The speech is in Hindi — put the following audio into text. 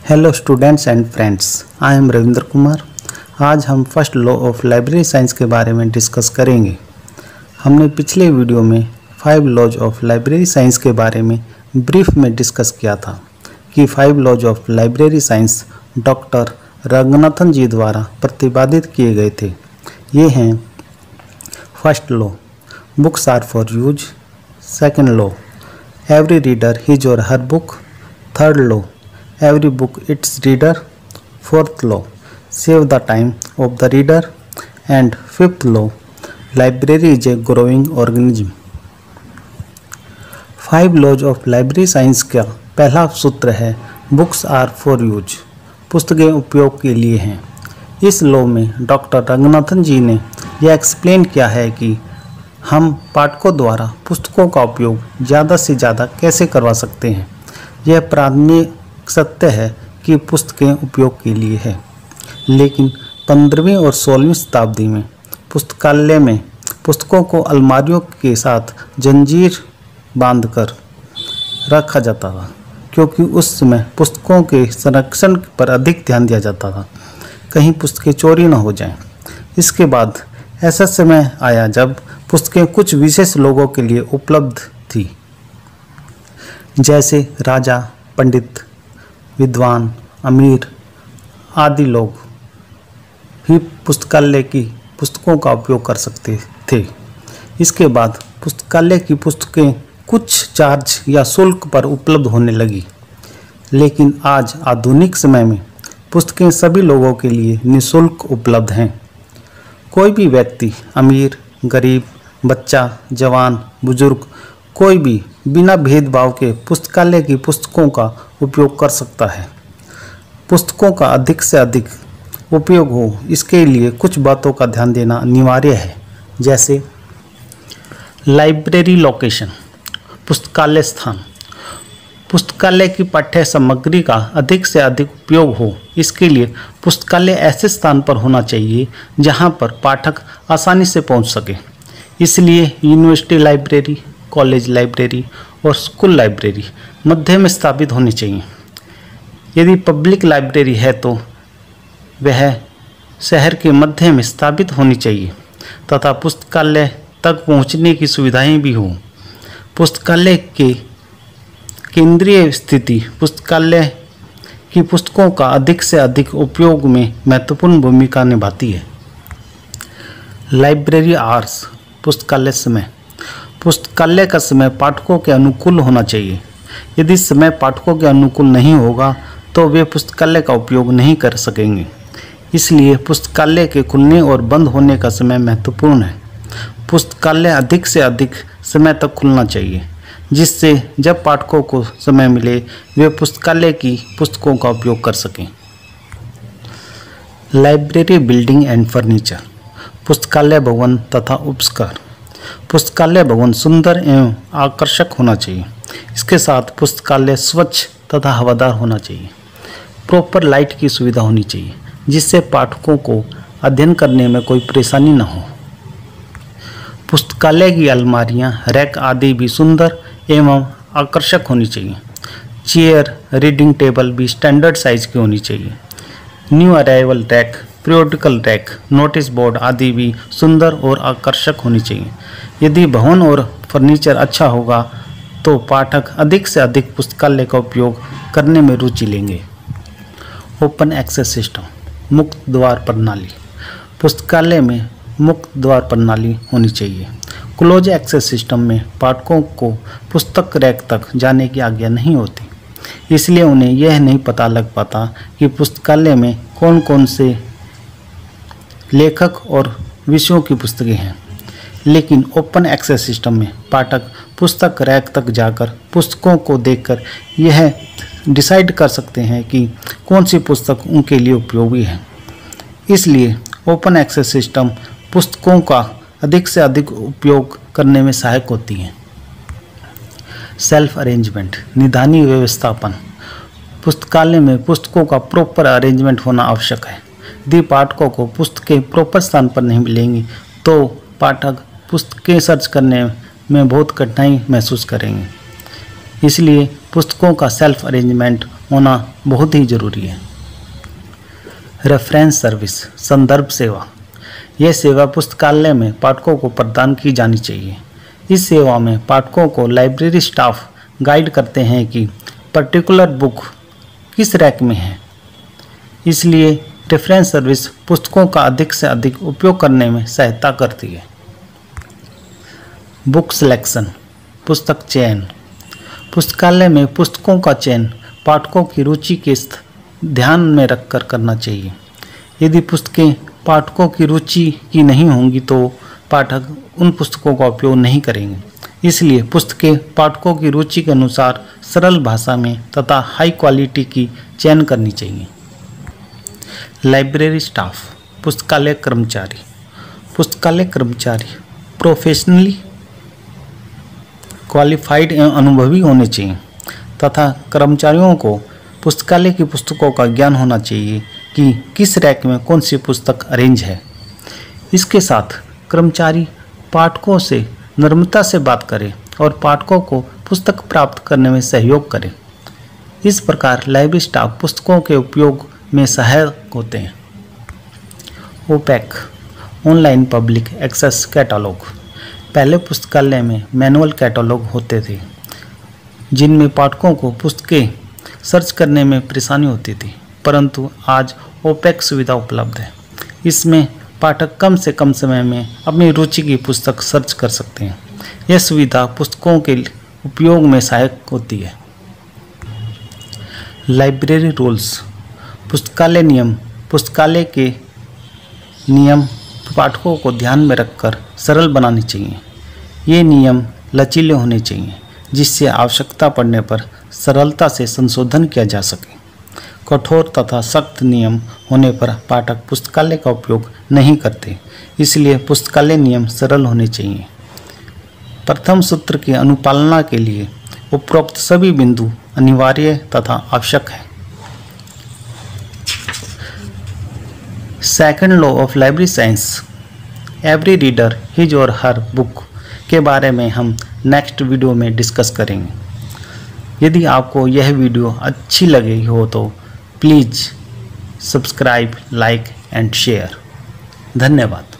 Hello students and friends, I am Ravindra Kumar. आज हम first law of library science के बारे में डिस्कस करेंगे। हमने पिछले वीडियो में 5 लॉज ऑफ लाइब्रेरी साइंस के बारे में ब्रीफ में डिस्कस किया था कि 5 laws of library science doctor Ranganathan ji द्वारा प्रतिपादित किए गए थे। ये हैं: first law, books are for use. Second law, every reader his or her book. Third law, every book its reader. Fourth law, save the time of the reader. And fifth law, library is a growing organism. 5 laws of library science का पहला सूत्र है books are for use, पुस्तकें उपयोग के लिए हैं। इस लॉ में डॉक्टर रंगनाथन जी ने यह एक्सप्लेन किया है कि हम पाठकों द्वारा पुस्तकों का उपयोग ज़्यादा से ज़्यादा कैसे करवा सकते हैं। यह प्राथमिक सत्य है कि पुस्तकें उपयोग के लिए है, लेकिन 15वीं और 16वीं शताब्दी में पुस्तकालय में पुस्तकों को अलमारियों के साथ जंजीर बांधकर रखा जाता था, क्योंकि उस समय पुस्तकों के संरक्षण पर अधिक ध्यान दिया जाता था, कहीं पुस्तकें चोरी न हो जाएं। इसके बाद ऐसा समय आया जब पुस्तकें कुछ विशेष लोगों के लिए उपलब्ध थी, जैसे राजा, पंडित, विद्वान, अमीर आदि लोग ही पुस्तकालय की पुस्तकों का उपयोग कर सकते थे। इसके बाद पुस्तकालय की पुस्तकें कुछ चार्ज या शुल्क पर उपलब्ध होने लगी, लेकिन आज आधुनिक समय में पुस्तकें सभी लोगों के लिए निःशुल्क उपलब्ध हैं। कोई भी व्यक्ति, अमीर, गरीब, बच्चा, जवान, बुजुर्ग, कोई भी बिना भेदभाव के पुस्तकालय की पुस्तकों का उपयोग कर सकता है। पुस्तकों का अधिक से अधिक उपयोग हो, इसके लिए कुछ बातों का ध्यान देना अनिवार्य है, जैसे लाइब्रेरी लोकेशन, पुस्तकालय स्थान। पुस्तकालय की पाठ्य सामग्री का अधिक से अधिक उपयोग हो, इसके लिए पुस्तकालय ऐसे स्थान पर होना चाहिए जहां पर पाठक आसानी से पहुंच सके। इसलिए यूनिवर्सिटी लाइब्रेरी, कॉलेज लाइब्रेरी और स्कूल लाइब्रेरी मध्य में स्थापित होनी चाहिए। यदि पब्लिक लाइब्रेरी है तो वह शहर के मध्य में स्थापित होनी चाहिए तथा पुस्तकालय तक पहुंचने की सुविधाएं भी हों। पुस्तकालय के केंद्रीय स्थिति पुस्तकालय की पुस्तकों का अधिक से अधिक उपयोग में महत्वपूर्ण भूमिका निभाती है। लाइब्रेरी आवर्स, पुस्तकालय समय। पुस्तकालय का समय पाठकों के अनुकूल होना चाहिए। यदि समय पाठकों के अनुकूल नहीं होगा तो वे पुस्तकालय का उपयोग नहीं कर सकेंगे। इसलिए पुस्तकालय के खुलने और बंद होने का समय महत्वपूर्ण है। पुस्तकालय अधिक से अधिक समय तक खुलना चाहिए, जिससे जब पाठकों को समय मिले वे पुस्तकालय की पुस्तकों का उपयोग कर सकें। लाइब्रेरी बिल्डिंग एंड फर्नीचर, पुस्तकालय भवन तथा उपस्कर। पुस्तकालय भवन सुंदर एवं आकर्षक होना चाहिए। इसके साथ पुस्तकालय स्वच्छ तथा हवादार होना चाहिए। प्रॉपर लाइट की सुविधा होनी चाहिए, जिससे पाठकों को अध्ययन करने में कोई परेशानी न हो। पुस्तकालय की अलमारियां, रैक आदि भी सुंदर एवं आकर्षक होनी चाहिए। चेयर, रीडिंग टेबल भी स्टैंडर्ड साइज की होनी चाहिए। New arrival rack, periodical rack, notice board आदि भी सुंदर और आकर्षक होनी चाहिए। यदि भवन और फर्नीचर अच्छा होगा तो पाठक अधिक से अधिक पुस्तकालय का उपयोग करने में रुचि लेंगे। ओपन एक्सेस सिस्टम, मुक्त द्वार प्रणाली। पुस्तकालय में मुक्त द्वार प्रणाली होनी चाहिए। क्लोज एक्सेस सिस्टम में पाठकों को पुस्तक रैक तक जाने की आज्ञा नहीं होती, इसलिए उन्हें यह नहीं पता लग पाता कि पुस्तकालय में कौन कौन से लेखक और विषयों की पुस्तकें हैं। लेकिन ओपन एक्सेस सिस्टम में पाठक पुस्तक रैक तक जाकर पुस्तकों को देखकर यह डिसाइड कर सकते हैं कि कौन सी पुस्तक उनके लिए उपयोगी है। इसलिए ओपन एक्सेस सिस्टम पुस्तकों का अधिक से अधिक उपयोग करने में सहायक होती हैं। सेल्फ अरेंजमेंट, निदानी व्यवस्थापन। पुस्तकालय में पुस्तकों का प्रॉपर अरेंजमेंट होना आवश्यक है। यदि पाठकों को पुस्तकें प्रॉपर स्थान पर नहीं मिलेंगी तो पाठक पुस्तकें सर्च करने में बहुत कठिनाई महसूस करेंगे। इसलिए पुस्तकों का सेल्फ अरेंजमेंट होना बहुत ही ज़रूरी है। रेफरेंस सर्विस, संदर्भ सेवा। यह सेवा पुस्तकालय में पाठकों को प्रदान की जानी चाहिए। इस सेवा में पाठकों को लाइब्रेरी स्टाफ गाइड करते हैं कि पर्टिकुलर बुक किस रैक में है। इसलिए रेफरेंस सर्विस पुस्तकों का अधिक से अधिक उपयोग करने में सहायता करती है। बुक सिलेक्शन, पुस्तक चयन। पुस्तकालय में पुस्तकों का चयन पाठकों की रुचि के ध्यान में रखकर करना चाहिए। यदि पुस्तकें पाठकों की रुचि की नहीं होंगी तो पाठक उन पुस्तकों का उपयोग नहीं करेंगे। इसलिए पुस्तकें पाठकों की रुचि के अनुसार सरल भाषा में तथा हाई क्वालिटी की चयन करनी चाहिए। लाइब्रेरी स्टाफ, पुस्तकालय कर्मचारी। पुस्तकालय कर्मचारी प्रोफेशनली क्वालिफाइड एवं अनुभवी होने चाहिए तथा कर्मचारियों को पुस्तकालय की पुस्तकों का ज्ञान होना चाहिए कि किस रैक में कौन सी पुस्तक अरेंज है। इसके साथ कर्मचारी पाठकों से नम्रता से बात करें और पाठकों को पुस्तक प्राप्त करने में सहयोग करें। इस प्रकार लाइब्रेरी स्टाफ पुस्तकों के उपयोग में सहायक होते हैं। OPAC, online public access catalogue. पहले पुस्तकालय में मैनुअल कैटलॉग होते थे जिनमें पाठकों को पुस्तकें सर्च करने में परेशानी होती थी, परंतु आज ओपैक सुविधा उपलब्ध है। इसमें पाठक कम से कम समय में अपनी रुचि की पुस्तक सर्च कर सकते हैं। यह सुविधा पुस्तकों के उपयोग में सहायक होती है। लाइब्रेरी रूल्स, पुस्तकालय नियम। पुस्तकालय के नियम पाठकों को ध्यान में रखकर सरल बनाने चाहिए। ये नियम लचीले होने चाहिए जिससे आवश्यकता पड़ने पर सरलता से संशोधन किया जा सके। कठोर तथा सख्त नियम होने पर पाठक पुस्तकालय का उपयोग नहीं करते, इसलिए पुस्तकालय नियम सरल होने चाहिए। प्रथम सूत्र की अनुपालना के लिए उपरोक्त सभी बिंदु अनिवार्य तथा आवश्यक है। Second law of library science, every reader his or her book के बारे में हम नेक्स्ट वीडियो में डिस्कस करेंगे। यदि आपको यह वीडियो अच्छी लगी हो तो please subscribe, like and share. धन्यवाद।